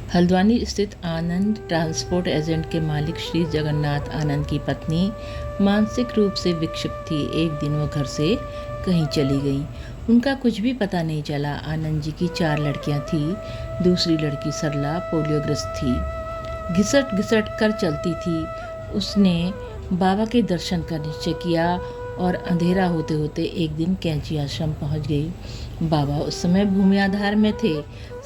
हल्द्वानी स्थित आनंद transport agent के मालिक श्री जगन्नाथ आनंद की पत्नी मानसिक रूप से विक्षिप्त थी। एक दिन वो घर से कहीं चली गई। उनका कुछ भी पता नहीं चला। आनंद जी की 4 लड़कियां थी। दूसरी लड़की सरला पोलियोग्रस्त थी, घिसट घिसट कर चलती थी। उसने बाबा के दर्शन का निश्चय किया और अंधेरा होते होते एक दिन कैंची आश्रम पहुंच गई। बाबा उस समय भूमि आधार में थे।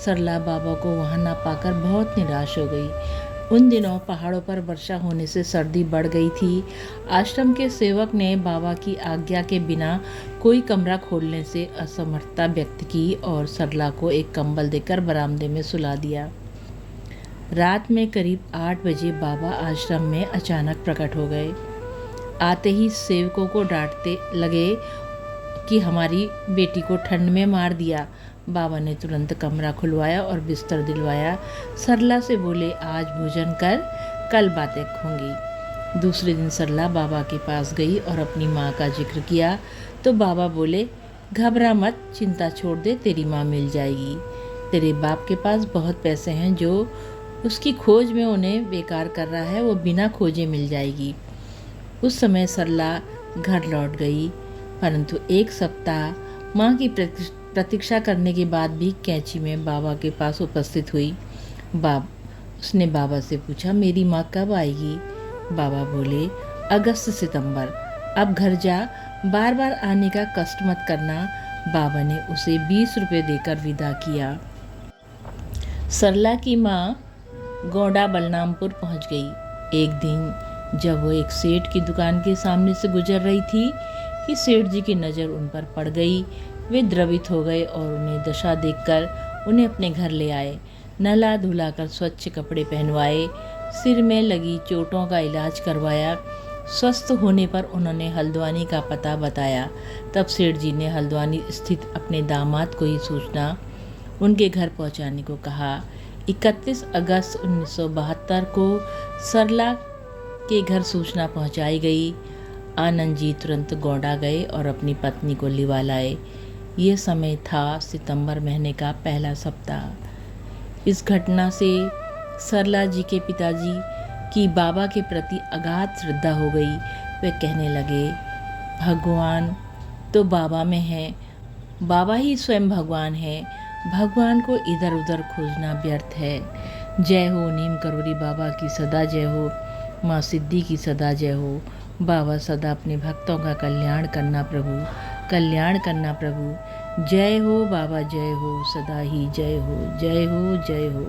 सरला बाबा को वहां ना पाकर बहुत निराश हो गई। उन दिनों पहाड़ों पर वर्षा होने से सर्दी बढ़ गई थी। आश्रम के सेवक ने बाबा की आज्ञा के बिना कोई कमरा खोलने से असमर्थता व्यक्त की और सरला को एक कंबल देकर बरामदे में सुला दिया। रात में करीब 8 बजे बाबा आश्रम में अचानक प्रकट हो गए। आते ही सेवकों को डांटते लगे कि हमारी बेटी को ठंड में मार दिया। बाबा ने तुरंत कमरा खुलवाया और बिस्तर दिलवाया। सरला से बोले, आज भोजन कर, कल बातें होंगी। दूसरे दिन सरला बाबा के पास गई और अपनी माँ का जिक्र किया तो बाबा बोले, घबरा मत, चिंता छोड़ दे, तेरी माँ मिल जाएगी। तेरे बाप के पास बहुत पैसे हैं, जो उसकी खोज में उन्हें बेकार कर रहा है, वो बिना खोजे मिल जाएगी। उस समय सरला घर लौट गई, परंतु 1 सप्ताह माँ की प्रतीक्षा करने के बाद भी कैंची में बाबा के पास उपस्थित हुई। उसने बाबा से पूछा, मेरी माँ कब आएगी? बाबा बोले, अगस्त सितंबर। अब घर जा, बार बार आने का कष्ट मत करना। बाबा ने उसे 20 रुपये देकर विदा किया। सरला की माँ गोंडा बलरामपुर पहुंच गई। एक दिन जब वो एक सेठ की दुकान के सामने से गुजर रही थी कि सेठ जी की नज़र उन पर पड़ गई। वे द्रवित हो गए और उन्हें दशा देखकर उन्हें अपने घर ले आए। नहला धुलाकर स्वच्छ कपड़े पहनवाए, सिर में लगी चोटों का इलाज करवाया। स्वस्थ होने पर उन्होंने हल्द्वानी का पता बताया। तब सेठ जी ने हल्द्वानी स्थित अपने दामाद को ही सूचना उनके घर पहुंचाने को कहा। 31 अगस्त 1972 को सरला के घर सूचना पहुंचाई गई। आनंद जी तुरंत गोंडा गए और अपनी पत्नी को लिवा लाए। ये समय था सितंबर महीने का पहला सप्ताह। इस घटना से सरला जी के पिताजी की बाबा के प्रति अगाध श्रद्धा हो गई। वे कहने लगे, भगवान तो बाबा में है, बाबा ही स्वयं भगवान है, भगवान को इधर उधर खोजना व्यर्थ है। जय हो नीम करोड़ी बाबा की सदा जय हो, माँ सिद्धि की सदा जय हो। बाबा सदा अपने भक्तों का कल्याण करना प्रभु, कल्याण करना प्रभु। जय हो बाबा, जय हो, सदा ही जय हो, जय हो, जय हो।